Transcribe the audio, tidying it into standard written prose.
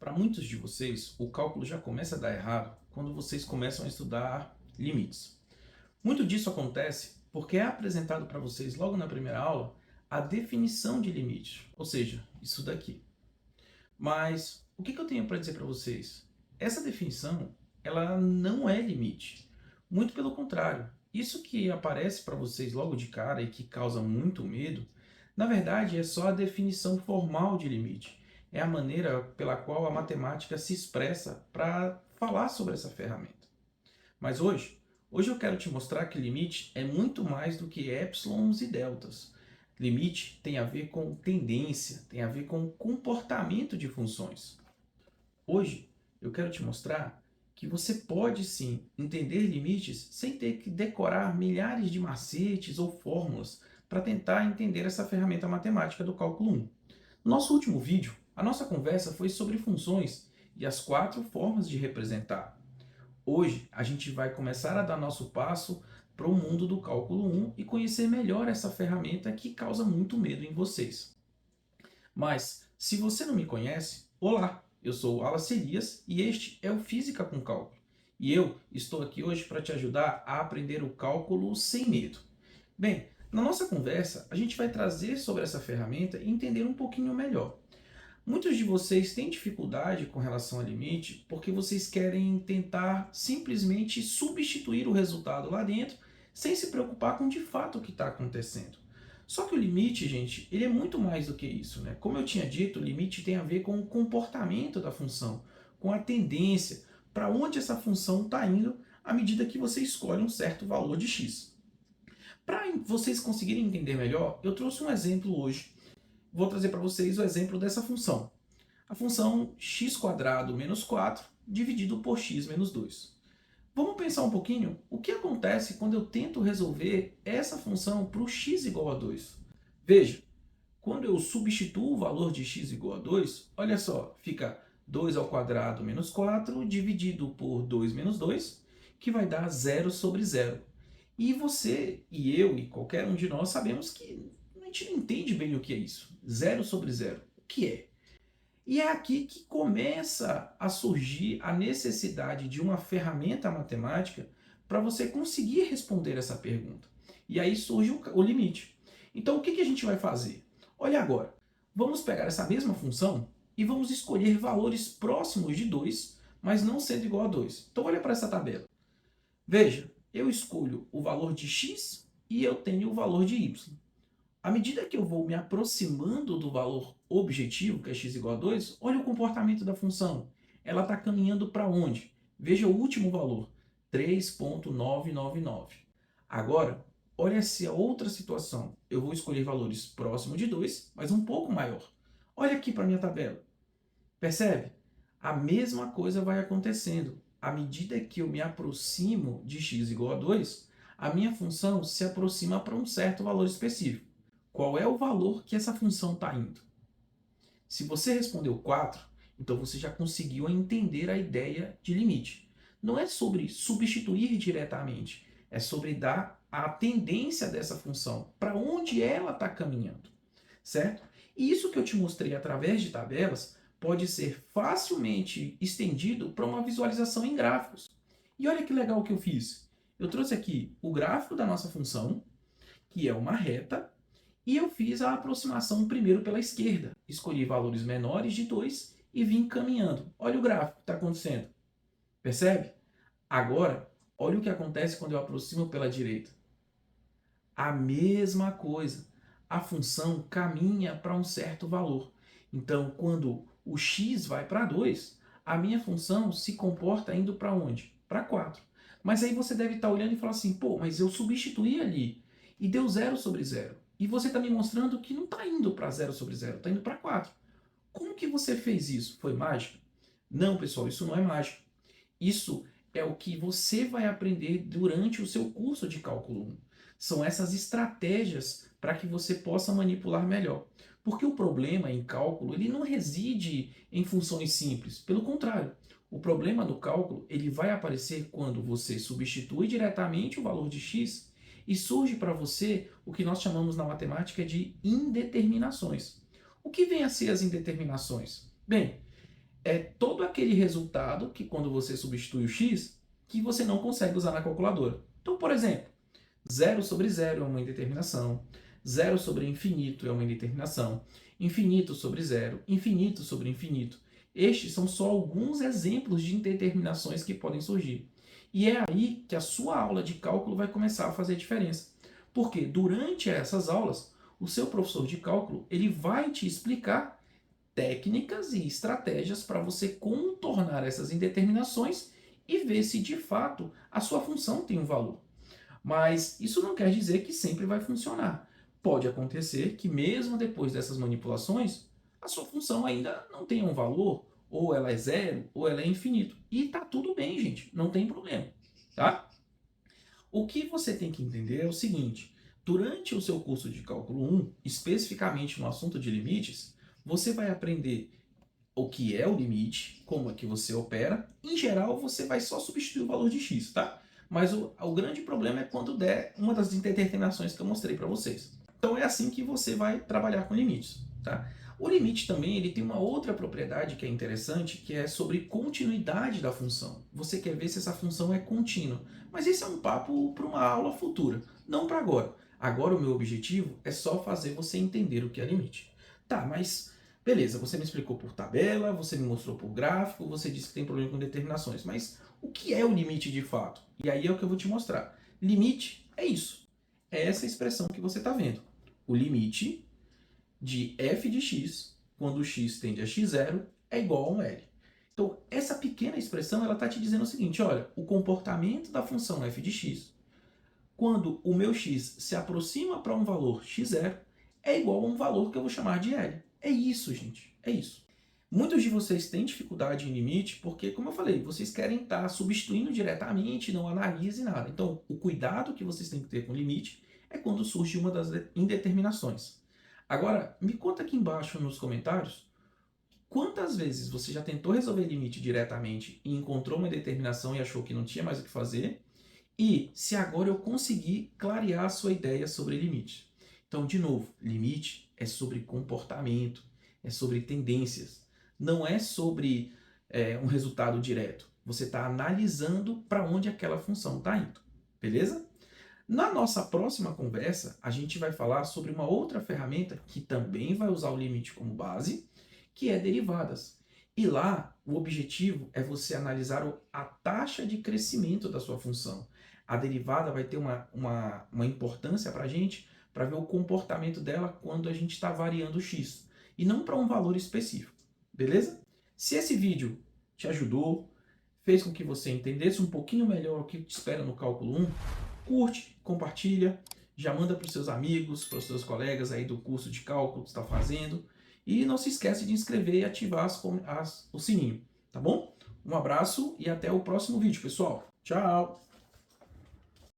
Para muitos de vocês, o cálculo já começa a dar errado quando vocês começam a estudar limites. Muito disso acontece porque é apresentado para vocês logo na primeira aula a definição de limite, ou seja, isso daqui. Mas o que eu tenho para dizer para vocês? Essa definição, ela não é limite. Muito pelo contrário. Isso que aparece para vocês logo de cara e que causa muito medo, na verdade é só a definição formal de limite. É a maneira pela qual a matemática se expressa para falar sobre essa ferramenta. Mas hoje eu quero te mostrar que limite é muito mais do que épsilons e deltas. Limite tem a ver com tendência, tem a ver com comportamento de funções. Hoje eu quero te mostrar que você pode sim entender limites sem ter que decorar milhares de macetes ou fórmulas para tentar entender essa ferramenta matemática do cálculo 1. No nosso último vídeo, a nossa conversa foi sobre funções e as 4 formas de representar. Hoje a gente vai começar a dar nosso passo para o mundo do cálculo 1 e conhecer melhor essa ferramenta que causa muito medo em vocês. Mas, se você não me conhece, olá, eu sou o Wallace Elias e este é o Física com Cálculo. E eu estou aqui hoje para te ajudar a aprender o cálculo sem medo. Bem, na nossa conversa, a gente vai trazer sobre essa ferramenta e entender um pouquinho melhor. Muitos de vocês têm dificuldade com relação ao limite porque vocês querem tentar simplesmente substituir o resultado lá dentro sem se preocupar com de fato o que está acontecendo. Só que o limite, gente, ele é muito mais do que isso, né? Como eu tinha dito, o limite tem a ver com o comportamento da função, com a tendência, para onde essa função está indo à medida que você escolhe um certo valor de x. Para vocês conseguirem entender melhor, eu trouxe um exemplo hoje. Vou trazer para vocês o exemplo dessa função. A função x² menos 4 dividido por x menos 2. Vamos pensar um pouquinho o que acontece quando eu tento resolver essa função para o x igual a 2. Veja, quando eu substituo o valor de x igual a 2, olha só, fica 2² menos 4 dividido por 2 menos 2, que vai dar 0 sobre 0. E você, e eu, e qualquer um de nós sabemos que a gente não entende bem o que é isso. 0 sobre 0. O que é? E é aqui que começa a surgir a necessidade de uma ferramenta matemática para você conseguir responder essa pergunta. E aí surge o limite. Então o que a gente vai fazer? Olha agora, vamos pegar essa mesma função e vamos escolher valores próximos de 2, mas não sendo igual a 2. Então olha para essa tabela. Veja, eu escolho o valor de x e eu tenho o valor de y. À medida que eu vou me aproximando do valor objetivo, que é x igual a 2, olha o comportamento da função. Ela está caminhando para onde? Veja o último valor, 3,999. Agora, olha essa outra situação. Eu vou escolher valores próximos de 2, mas um pouco maior. Olha aqui para a minha tabela. Percebe? A mesma coisa vai acontecendo. À medida que eu me aproximo de x igual a 2, a minha função se aproxima para um certo valor específico. Qual é o valor que essa função está indo? Se você respondeu 4, então você já conseguiu entender a ideia de limite. Não é sobre substituir diretamente, é sobre dar a tendência dessa função, para onde ela está caminhando, certo? E isso que eu te mostrei através de tabelas pode ser facilmente estendido para uma visualização em gráficos. E olha que legal que eu fiz. Eu trouxe aqui o gráfico da nossa função, que é uma reta, e eu fiz a aproximação primeiro pela esquerda. Escolhi valores menores de 2 e vim caminhando. Olha o gráfico que está acontecendo. Percebe? Agora, olha o que acontece quando eu aproximo pela direita. A mesma coisa. A função caminha para um certo valor. Então, quando o x vai para 2, a minha função se comporta indo para onde? Para 4. Mas aí você deve estar olhando e falar assim, pô, mas eu substituí ali e deu 0 sobre 0. E você está me mostrando que não está indo para 0 sobre 0, está indo para 4. Como que você fez isso? Foi mágica? Não, pessoal, isso não é mágica. Isso é o que você vai aprender durante o seu curso de cálculo 1. São essas estratégias para que você possa manipular melhor. Porque o problema em cálculo ele não reside em funções simples. Pelo contrário, o problema no cálculo ele vai aparecer quando você substitui diretamente o valor de x e surge para você o que nós chamamos na matemática de indeterminações. O que vem a ser as indeterminações? Bem, é todo aquele resultado que quando você substitui o x, que você não consegue usar na calculadora. Então, por exemplo, 0 sobre 0 é uma indeterminação, 0 sobre infinito é uma indeterminação, infinito sobre 0, infinito sobre infinito. Estes são só alguns exemplos de indeterminações que podem surgir. E é aí que a sua aula de cálculo vai começar a fazer diferença. Porque durante essas aulas, o seu professor de cálculo ele vai te explicar técnicas e estratégias para você contornar essas indeterminações e ver se de fato a sua função tem um valor. Mas isso não quer dizer que sempre vai funcionar. Pode acontecer que mesmo depois dessas manipulações, a sua função ainda não tenha um valor, ou ela é zero, ou ela é infinito. E tá tudo bem, gente, não tem problema, tá? O que você tem que entender é o seguinte: durante o seu curso de cálculo 1, especificamente no assunto de limites, você vai aprender o que é o limite, como é que você opera. Em geral, você vai só substituir o valor de x, tá? Mas o grande problema é quando der uma das determinações que eu mostrei para vocês. Então é assim que você vai trabalhar com limites, tá? O limite também ele tem uma outra propriedade que é interessante, que é sobre continuidade da função. Você quer ver se essa função é contínua. Mas esse é um papo para uma aula futura, não para agora. Agora o meu objetivo é só fazer você entender o que é limite. Tá, mas beleza, você me explicou por tabela, você me mostrou por gráfico, você disse que tem problema com determinações, mas o que é o limite de fato? E aí é o que eu vou te mostrar. Limite é isso. É essa expressão que você está vendo. O limite de f de x, quando x tende a x0, é igual a 1L. Então, essa pequena expressão ela está te dizendo o seguinte: olha, o comportamento da função f de x, quando o meu x se aproxima para um valor x0, é igual a um valor que eu vou chamar de L. É isso, gente. É isso. Muitos de vocês têm dificuldade em limite porque, como eu falei, vocês querem estar substituindo diretamente, não analise nada. Então, o cuidado que vocês têm que ter com limite é quando surge uma das indeterminações. Agora, me conta aqui embaixo nos comentários quantas vezes você já tentou resolver limite diretamente e encontrou uma determinação e achou que não tinha mais o que fazer, e se agora eu conseguir clarear a sua ideia sobre limite. Então, de novo, limite é sobre comportamento, é sobre tendências, não é sobre um resultado direto. Você está analisando para onde aquela função está indo, beleza? Na nossa próxima conversa, a gente vai falar sobre uma outra ferramenta que também vai usar o limite como base, que é derivadas. E lá, o objetivo é você analisar a taxa de crescimento da sua função. A derivada vai ter uma importância para a gente, para ver o comportamento dela quando a gente está variando o x, e não para um valor específico, beleza? Se esse vídeo te ajudou, fez com que você entendesse um pouquinho melhor o que te espera no cálculo 1, curte, compartilha, já manda para os seus amigos, para os seus colegas aí do curso de cálculo que está fazendo. E não se esquece de inscrever e ativar o sininho, tá bom? Um abraço e até o próximo vídeo, pessoal. Tchau!